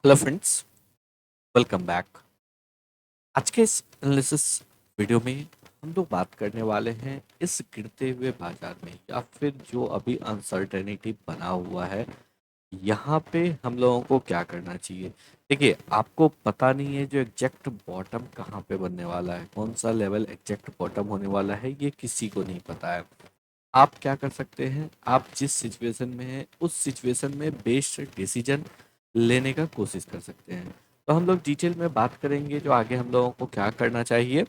Hello friends, welcome back. आज के इस एनालिसिस वीडियो में हम लोग बात करने वाले हैं इस गिरते हुए बाजार में या फिर जो अभी अनसर्टेनिटी बना हुआ है, यहाँ पे हम लोगों को क्या करना चाहिए। देखिए, आपको पता नहीं है जो एग्जैक्ट बॉटम कहाँ पे बनने वाला है, कौन सा लेवल एग्जैक्ट बॉटम होने वाला है, ये किसी को नहीं पता है। आप क्या कर सकते हैं, आप जिस सिचुएशन में हैं उस सिचुएशन में बेस्ड डिसीजन लेने का कोशिश कर सकते हैं। तो हम लोग डिटेल में बात करेंगे जो आगे हम लोगों को क्या करना चाहिए।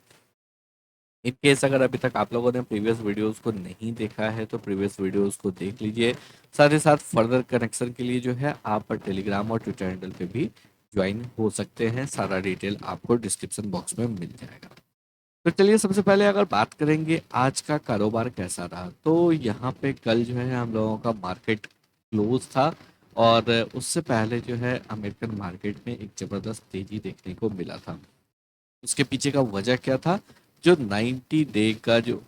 इन केस अगर अभी तक आप लोगों ने प्रीवियस वीडियोस को नहीं देखा है तो प्रीवियस वीडियोस को देख लीजिए। साथ ही साथ फर्दर कनेक्शन के लिए जो है आप टेलीग्राम और ट्विटर हैंडल पे भी ज्वाइन हो सकते हैं। सारा डिटेल आपको डिस्क्रिप्शन बॉक्स में मिल जाएगा। तो चलिए, सबसे पहले अगर बात करेंगे आज का कारोबार कैसा रहा, तो यहाँ पे कल जो है हम लोगों का मार्केट क्लोज था। और उससे पहले जो है अमेरिकन मार्केट में एक ज़बरदस्त तेजी देखने को मिला था। उसके पीछे का वजह क्या था, जो 90 डे का जो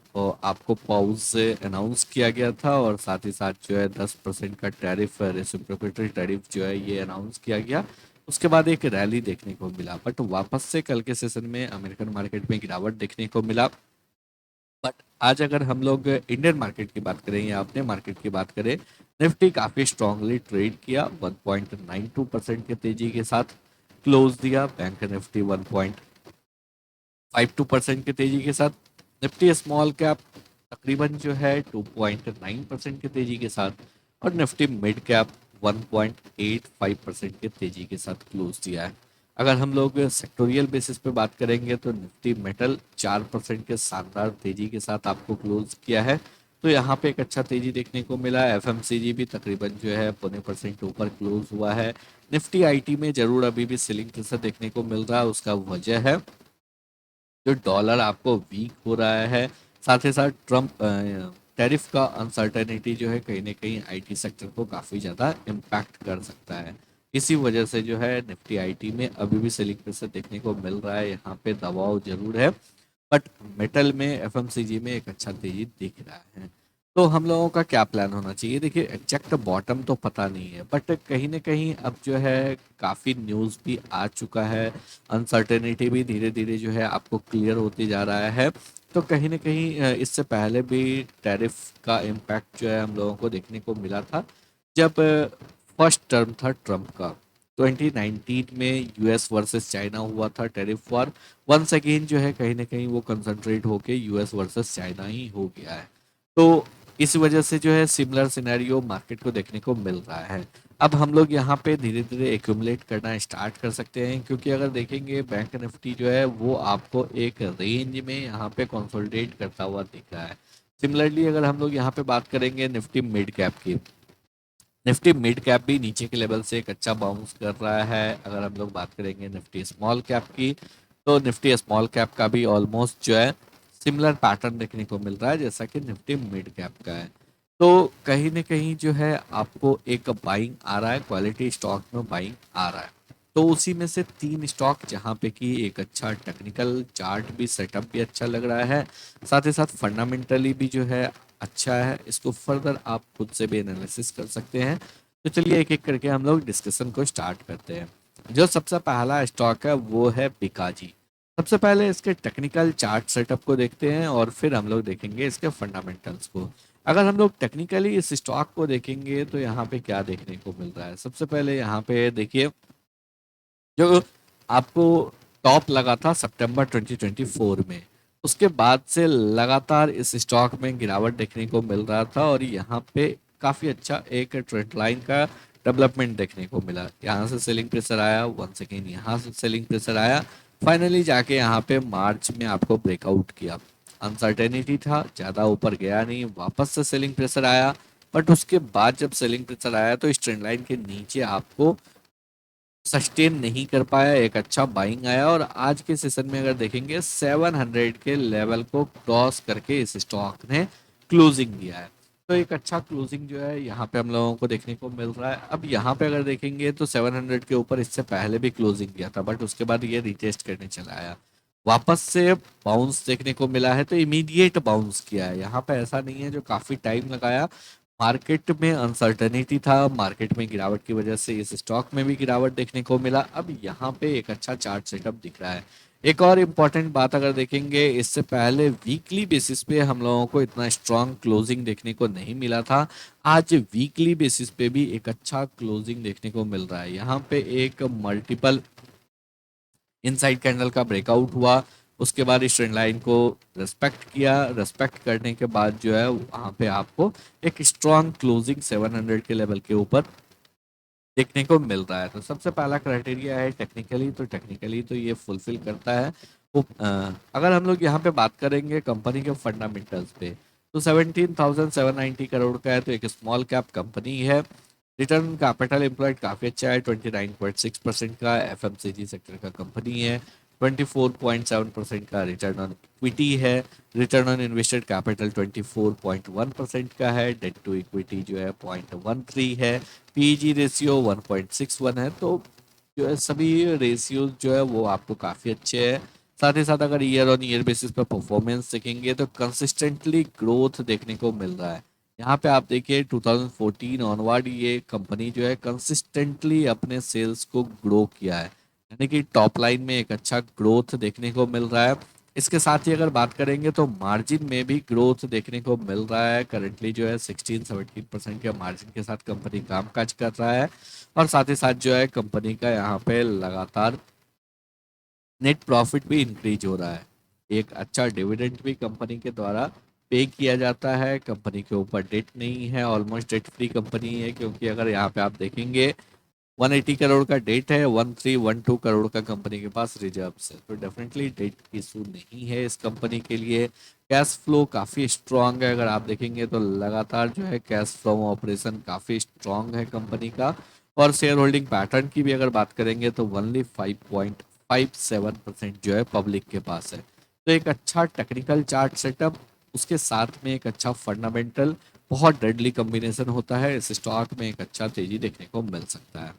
आपको पॉज से अनाउंस किया गया था और साथ ही साथ जो है 10% का टैरिफ, रेसिप्रोकेटरी टैरिफ जो है ये अनाउंस किया गया। उसके बाद एक रैली देखने को मिला, बट वापस से कल के सेशन में अमेरिकन मार्केट में गिरावट देखने को मिला। बट आज अगर हम लोग इंडियन मार्केट की बात करें या अपने मार्केट की बात करें, निफ्टी काफी स्ट्रांगली ट्रेड किया, 1.92% के तेजी के साथ क्लोज दिया। बैंक निफ्टी 1.52% के तेजी के साथ। निफ्टी स्मॉल कैप तकरीबन जो है 2.9% के तेजी के साथ। और निफ्टी मिड कैप 1.85% के तेजी के साथ क्लोज दिया है। अगर हम लोग सेक्टोरियल बेसिस पे बात करेंगे तो निफ्टी मेटल 4% के शानदार तेजी के साथ आपको क्लोज किया है। तो यहाँ पे एक अच्छा तेजी देखने को मिला है। एफएमसीजी भी तकरीबन जो है 0.5% ऊपर क्लोज हुआ है। निफ्टी आईटी में जरूर अभी भी सेलिंग प्रेशर देखने को मिल रहा है। उसका वजह है जो डॉलर आपको वीक हो रहा है। साथ ही साथ ट्रम्प टैरिफ का अनसर्टेनिटी जो है कहीं ना कहीं आईटी सेक्टर को काफ़ी ज़्यादा इम्पैक्ट कर सकता है। इसी वजह से जो है निफ्टी आईटी में अभी भी सेलिंग प्रेशर देखने को मिल रहा है, यहाँ पे दबाव जरूर है। बट मेटल में एफएमसीजी में एक अच्छा तेजी दिख रहा है। तो हम लोगों का क्या प्लान होना चाहिए, देखिए एग्जैक्ट बॉटम तो पता नहीं है, बट कहीं ना कहीं अब जो है काफ़ी न्यूज़ भी आ चुका है। अनसर्टेनिटी भी धीरे धीरे जो है आपको क्लियर होती जा रहा है। तो कहीं ना कहीं इससे पहले भी टैरिफ का इम्पैक्ट जो है हम लोगों को देखने को मिला था, जब फर्स्ट टर्म था ट्रम्प का। 2019 में यूएस वर्सेस चाइना हुआ था टैरिफ वॉर। वंस अगेन जो है कहीं ना कहीं वो कंसंट्रेट होके यूएस वर्सेस चाइना ही हो गया है। तो इस वजह से जो है सिमिलर सिनेरियो मार्केट को देखने को मिल रहा है। अब हम लोग यहाँ पे धीरे धीरे एक्यूमुलेट करना स्टार्ट कर सकते हैं, क्योंकि अगर देखेंगे बैंक निफ्टी जो है वो आपको एक रेंज में यहाँ पे कंसोलिडेट करता हुआ दिख रहा है। सिमिलरली अगर हम लोग यहाँ पे बात करेंगे निफ्टी मिड कैप की, निफ्टी मिड कैप भी नीचे के लेवल से एक अच्छा बाउंस कर रहा है। अगर हम लोग बात करेंगे निफ्टी स्मॉल कैप की, तो निफ्टी स्मॉल कैप का भी ऑलमोस्ट जो है सिमिलर पैटर्न देखने को मिल रहा है जैसा कि निफ्टी मिड कैप का है। तो कहीं ना कहीं जो है आपको एक बाइंग आ रहा है, क्वालिटी स्टॉक में बाइंग आ रहा है। तो उसी में से तीन स्टॉक जहाँ पे कि एक अच्छा टेक्निकल चार्ट भी सेटअप भी अच्छा लग रहा है, साथ ही साथ फंडामेंटली भी जो है अच्छा है। इसको फर्दर आप खुद से भी एनालिसिस कर सकते हैं। तो चलिए एक एक करके हम लोग डिस्कशन को स्टार्ट करते हैं। जो सबसे पहला स्टॉक है वो है बिकाजी। सबसे पहले इसके टेक्निकल चार्ट सेटअप को देखते हैं और फिर हम लोग देखेंगे इसके फंडामेंटल्स को। अगर हम लोग टेक्निकली इस स्टॉक को देखेंगे तो यहाँ पे क्या देखने को मिल रहा है, सबसे पहले यहाँ पे देखिए, जो आपको टॉप लगा था सितंबर 2024 में, उसके बाद से लगातार इस स्टॉक में गिरावट देखने को मिल रहा था और यहाँ पे काफ़ी अच्छा एक ट्रेंड लाइन का डेवलपमेंट देखने को मिला। यहाँ से सेलिंग प्रेशर आया, वन सेकेंड यहाँ से सेलिंग प्रेशर आया, फाइनली जाके यहाँ पे मार्च में आपको ब्रेकआउट किया। अनसर्टेनिटी था, ज़्यादा ऊपर गया नहीं, वापस से सेलिंग प्रेशर आया। बट उसके बाद जब सेलिंग प्रेशर आया तो इस ट्रेंड लाइन के नीचे आपको सस्टेन नहीं कर पाया, एक अच्छा बाइंग आया और आज के सेशन में अगर देखेंगे 700 के लेवल को क्रॉस करके इस स्टॉक ने क्लोजिंग दिया है। तो एक अच्छा क्लोजिंग जो है यहाँ पे हम लोगों को देखने को मिल रहा है। अब यहाँ पे अगर देखेंगे तो 700 के ऊपर इससे पहले भी क्लोजिंग किया था, बट उसके बाद ये रिटेस्ट करने चला आया, वापस से बाउंस देखने को मिला है। तो इमीडिएट बाउंस किया है, यहाँ पे ऐसा नहीं है जो काफी टाइम लगाया। मार्केट में अनसर्टेनिटी था, मार्केट में गिरावट की वजह से इस स्टॉक में भी गिरावट देखने को मिला। अब यहाँ पे एक अच्छा चार्ट सेटअप दिख रहा है। एक और इम्पॉर्टेंट बात अगर देखेंगे, इससे पहले वीकली बेसिस पे हम लोगों को इतना स्ट्रांग क्लोजिंग देखने को नहीं मिला था। आज वीकली बेसिस पे भी एक अच्छा क्लोजिंग देखने को मिल रहा है। यहाँ पे एक मल्टीपल इनसाइड कैंडल का ब्रेकआउट हुआ, उसके बाद इस ट्रेंड लाइन को रेस्पेक्ट किया। रेस्पेक्ट करने के बाद जो है वहां पे आपको एक स्ट्रॉन्ग क्लोजिंग 700 के लेवल के ऊपर देखने को मिल रहा है। तो सबसे पहला क्राइटेरिया है टेक्निकली, तो टेक्निकली तो ये फुलफिल करता है। अगर हम लोग यहाँ पे बात करेंगे कंपनी के फंडामेंटल्स पे, तो 17,790 करोड़ का है, तो एक स्मॉल कैप कंपनी है। रिटर्न कैपिटल एम्प्लॉयड काफ़ी अच्छा है, 29.6% का एफएमसीजी सेक्टर का कंपनी है। 24.7% का रिटर्न ऑन इक्विटी है। रिटर्न ऑन इन्वेस्टेड कैपिटल 24.1% का है। डेट टू इक्विटी जो है 0.13 है। पीजी रेशियो 1.61 है। तो जो है सभी रेशियोज जो है वो आपको काफ़ी अच्छे हैं। साथ ही साथ अगर ईयर ऑन ईयर बेसिस पर परफॉर्मेंस देखेंगे तो कंसिस्टेंटली ग्रोथ देखने को मिल रहा है। यहाँ पे आप देखिए 2014 ऑनवर्ड ये कंपनी जो है कंसिस्टेंटली अपने सेल्स को ग्रो किया है, यानी कि टॉप लाइन में एक अच्छा ग्रोथ देखने को मिल रहा है। इसके साथ ही अगर बात करेंगे तो मार्जिन में भी ग्रोथ देखने को मिल रहा है। करंटली जो है 16-17% के मार्जिन के साथ कंपनी कामकाज कर रहा है। और साथ ही साथ जो है कंपनी का यहाँ पे लगातार नेट प्रॉफिट भी इंक्रीज हो रहा है। एक अच्छा डिविडेंड भी कंपनी के द्वारा पे किया जाता है। कंपनी के ऊपर डेट नहीं है, ऑलमोस्ट डेट फ्री कंपनी है, क्योंकि अगर यहाँ पे आप देखेंगे 180 करोड़ का डेट है, 1312 करोड़ का कंपनी के पास रिजर्व्स है। तो डेफिनेटली डेट इशू नहीं है इस कंपनी के लिए। कैश फ्लो काफ़ी स्ट्रांग है, अगर आप देखेंगे तो लगातार जो है कैश फ्लो ऑपरेशन काफ़ी स्ट्रांग है कंपनी का। और शेयर होल्डिंग पैटर्न की भी अगर बात करेंगे तो ओनली 5.57% जो है पब्लिक के पास है। तो एक अच्छा टेक्निकल चार्ट सेटअप, उसके साथ में एक अच्छा फंडामेंटल, बहुत डेडली कॉम्बिनेशन होता है। इस स्टॉक में एक अच्छा तेजी देखने को मिल सकता है।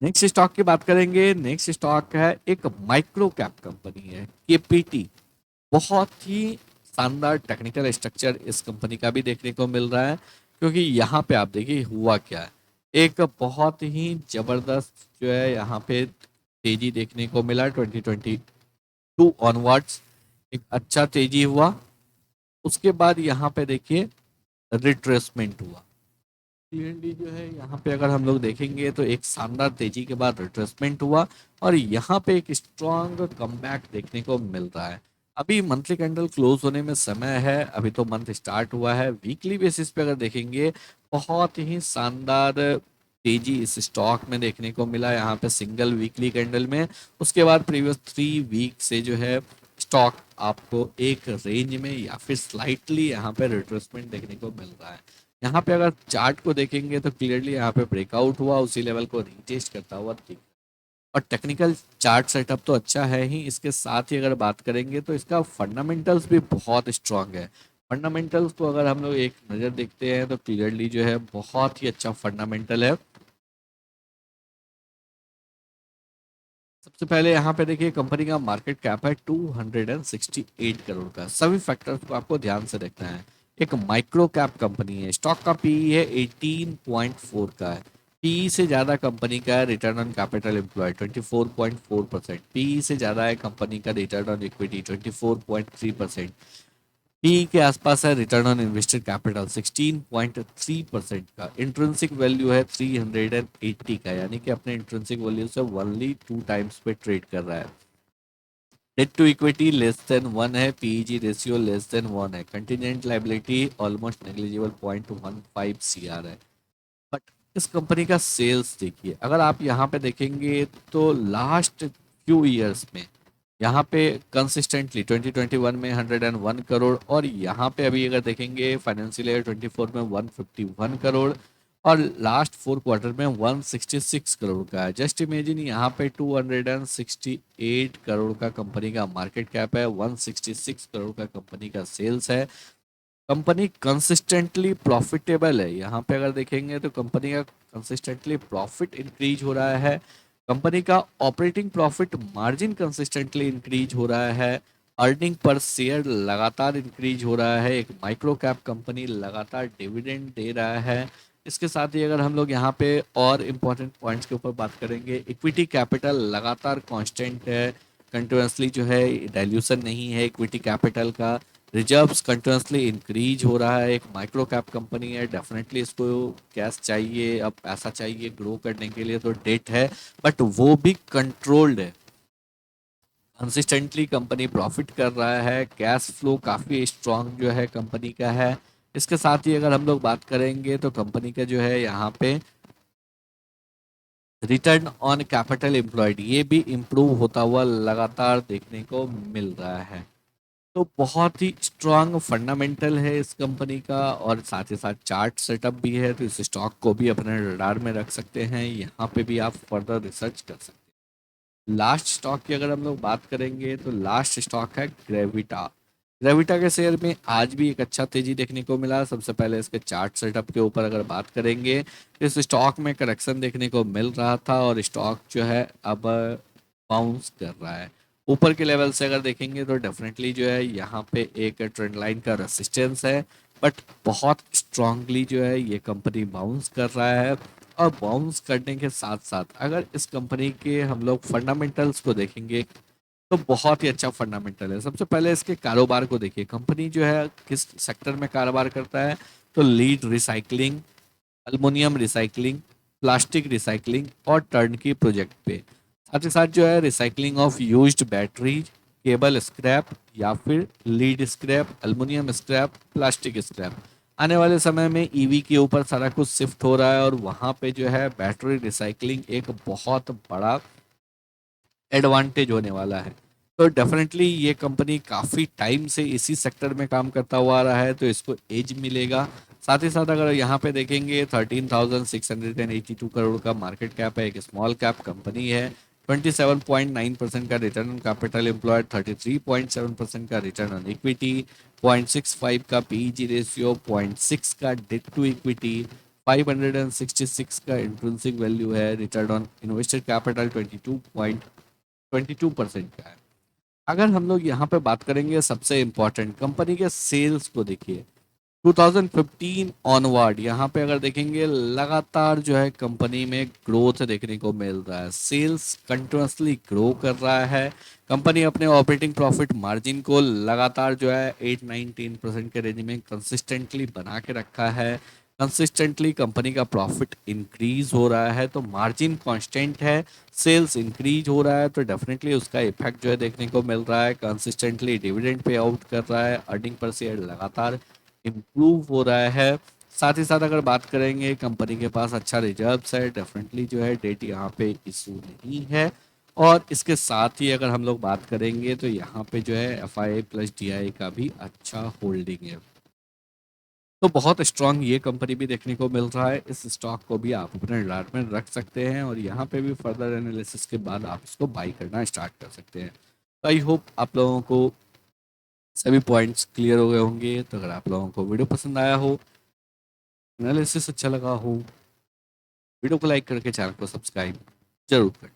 नेक्स्ट स्टॉक की बात करेंगे। नेक्स्ट स्टॉक है एक माइक्रो कैप कंपनी है, केपीटी। बहुत ही शानदार टेक्निकल स्ट्रक्चर इस कंपनी का भी देखने को मिल रहा है, क्योंकि यहाँ पे आप देखिए हुआ क्या है। एक बहुत ही जबरदस्त जो है यहाँ पे तेजी देखने को मिला 2022 ऑनवर्ड्स। एक अच्छा तेजी हुआ, उसके बाद यहाँ पे देखिए रिट्रेसमेंट हुआ। क्लियरली जो है यहाँ पे अगर हम लोग देखेंगे तो एक शानदार तेजी के बाद रिट्रेसमेंट हुआ, और यहाँ पे एक स्ट्रॉन्ग कमबैक देखने को मिल रहा है। अभी मंथली कैंडल क्लोज होने में समय है, अभी तो मंथ स्टार्ट हुआ है। वीकली बेसिस पे अगर देखेंगे बहुत ही शानदार तेजी इस स्टॉक में देखने को मिला यहाँ पे सिंगल वीकली कैंडल में। उसके बाद प्रीवियस 3 वीक से जो है स्टॉक आपको एक रेंज में या फिर स्लाइटली यहाँ पे रिट्रेसमेंट देखने को मिल रहा है। यहाँ पे अगर चार्ट को देखेंगे तो क्लियरली यहाँ पे ब्रेकआउट हुआ, उसी लेवल को रीटेस्ट करता हुआ दिख। और टेक्निकल चार्ट सेटअप तो अच्छा है ही, इसके साथ ही अगर बात करेंगे तो इसका फंडामेंटल्स भी बहुत स्ट्रांग है। फंडामेंटल्स को अगर हम लोग एक नज़र देखते हैं तो क्लियरली जो है बहुत ही अच्छा फंडामेंटल है। सबसे पहले यहाँ पे देखिए कंपनी का मार्केट कैप है 268 करोड़ का। सभी फैक्टर्स को आपको ध्यान से देखना है। एक माइक्रो कैप कंपनी है, स्टॉक का पीई है 18.4 का है। पीई से ज़्यादा कंपनी का है return on capital employed 24.4%। PE से ज़्यादा है कंपनी का रिटर्न ऑन इक्विटी 24.3%। पी के आसपास है रिटर्न ऑन इन्वेस्टेड कैपिटल 16.3% का। इंट्रिंसिक वैल्यू है 380 का, यानी कि अपने इंट्रिंसिक वैल्यू से ओनली 2 टाइम्स पे ट्रेड कर रहा है। Debt to equity less than 1 है। पीईजी रेशियो लेस देन 1 है। Contingent liability almost negligible 0.15 CR है। बट इस कंपनी का सेल्स देखिए, अगर आप यहाँ पे देखेंगे तो लास्ट फ्यू ईयर्स में यहाँ पे कंसिस्टेंटली 2021 में 101 करोड़, और यहाँ पे अभी अगर देखेंगे फाइनेंशियल ईयर 24 में 151 करोड़, और लास्ट 4 क्वार्टर में 166 करोड़ का है। जस्ट इमेजिन यहाँ पे 268 करोड़ का कंपनी का मार्केट कैप है, 166 करोड़ का कंपनी का सेल्स है। कंपनी कंसिस्टेंटली प्रॉफिटेबल है। यहाँ पे अगर देखेंगे तो कंपनी का कंसिस्टेंटली प्रॉफिट इंक्रीज हो रहा है। कंपनी का operating profit margin consistently increase हो रहा है। अर्निंग पर शेयर लगातार इंक्रीज हो रहा है, एक माइक्रो कैप कंपनी लगातार डिविडेंड दे रहा है। इसके साथ ही अगर हम लोग यहाँ पे और इम्पोर्टेंट पॉइंट्स के ऊपर बात करेंगे, इक्विटी कैपिटल लगातार कांस्टेंट है, कंटिन्यूसली जो है डाइल्यूशन नहीं है इक्विटी कैपिटल का। रिजर्व्स कंटिन्यूसली इंक्रीज हो रहा है, एक माइक्रो कैप कंपनी है, डेफिनेटली इसको कैश चाहिए, अब पैसा चाहिए ग्रो करने के लिए, तो डेट है बट वो भी कंट्रोल्ड है। कंसिस्टेंटली कंपनी प्रॉफिट कर रहा है, कैश फ्लो काफ़ी स्ट्रांग जो है कंपनी का है। इसके साथ ही अगर हम लोग बात करेंगे तो कंपनी का जो है यहाँ पे रिटर्न ऑन कैपिटल एम्प्लॉयड ये भी इम्प्रूव होता हुआ लगातार देखने को मिल रहा है। तो बहुत ही स्ट्रांग फंडामेंटल है इस कंपनी का, और साथ ही साथ चार्ट सेटअप भी है, तो इस स्टॉक को भी अपने रडार में रख सकते हैं, यहाँ पे भी आप फर्दर रिसर्च कर सकते हैं। लास्ट स्टॉक की अगर हम लोग बात करेंगे तो लास्ट स्टॉक है ग्रेविटा। ग्रेविटा के शेयर में आज भी एक अच्छा तेजी देखने को मिला। सबसे पहले इसके चार्ट सेटअप के ऊपर अगर बात करेंगे तो इस स्टॉक में करेक्शन देखने को मिल रहा था और स्टॉक जो है अब बाउंस कर रहा है। ऊपर के लेवल से अगर देखेंगे तो डेफिनेटली जो है यहाँ पे एक ट्रेंड लाइन का रेसिस्टेंस है, बट बहुत स्ट्रांगली जो है ये कंपनी बाउंस कर रहा है। और बाउंस करने के साथ साथ अगर इस कंपनी के हम लोग फंडामेंटल्स को देखेंगे तो बहुत ही अच्छा फंडामेंटल है। सबसे पहले इसके कारोबार को देखिए, कंपनी जो है किस सेक्टर में कारोबार करता है, तो lead recycling, aluminium recycling, plastic recycling और टर्नकी प्रोजेक्ट पे। साथ ही साथ जो है recycling of used batteries, cable scrap या फिर lead scrap, aluminium scrap, plastic scrap. आने वाले समय में ईवी के ऊपर सारा कुछ शिफ्ट हो रहा है और वहाँ पे जो है बैटरी रिसाइकलिंग एक बहुत बड़ा एडवांटेज होने वाला है। तो डेफिनेटली ये कंपनी काफ़ी टाइम से इसी सेक्टर में काम करता हुआ आ रहा है, तो इसको एज मिलेगा। साथ ही साथ अगर यहाँ पे देखेंगे 13,682 करोड़ का मार्केट कैप है, एक स्मॉल कैप कंपनी है। 27.9% का रिटर्न ऑन कैपिटल एम्प्लॉयड, 33.7% का रिटर्न ऑन इक्विटी, 0.65 का पीईजी रेशियो, 0.6 का डेट टू इक्विटी, 566 का इंट्रिंसिक वैल्यू है, रिटर्न ऑन इन्वेस्टेड कैपिटल 22% का है। अगर हम लोग यहाँ पे बात करेंगे सबसे इम्पोर्टेंट कंपनी के सेल्स को देखिए, 2015 ऑनवर्ड यहाँ पे अगर देखेंगे लगातार जो है कंपनी में ग्रोथ देखने को मिल रहा है, सेल्स कंटिन्यूसली ग्रो कर रहा है। कंपनी अपने ऑपरेटिंग प्रॉफिट मार्जिन को लगातार जो है 8-9-10% के रेंज में कंसिस्टेंटली बना के रखा है। कंसिस्टेंटली कंपनी का प्रॉफिट इंक्रीज हो रहा है, तो मार्जिन कांस्टेंट है, सेल्स इंक्रीज हो रहा है, तो डेफिनेटली उसका इफेक्ट जो है देखने को मिल रहा है। कंसिस्टेंटली डिविडेंड पे आउट कर रहा है, अर्निंग पर शेयर लगातार इम्प्रूव हो रहा है। साथ ही साथ अगर बात करेंगे कंपनी के पास अच्छा रिजर्व्स है, डेफिनेटली जो है डेट यहाँ पे इशू नहीं है। और इसके साथ ही अगर हम लोग बात करेंगे तो यहाँ पे जो है एफआईआई प्लस डीआई का भी अच्छा होल्डिंग है। तो बहुत स्ट्रांग ये कंपनी भी देखने को मिल रहा है, इस स्टॉक को भी आप अपने रडार में रख सकते हैं और यहाँ पे भी फर्दर एनालिसिस के बाद आप इसको बाई करना स्टार्ट कर सकते हैं। तो आई होप आप लोगों को सभी पॉइंट्स क्लियर हो गए होंगे। तो अगर आप लोगों को वीडियो पसंद आया हो, एनालिसिस अच्छा लगा हो, वीडियो को लाइक करके चैनल को सब्सक्राइब जरूर करें।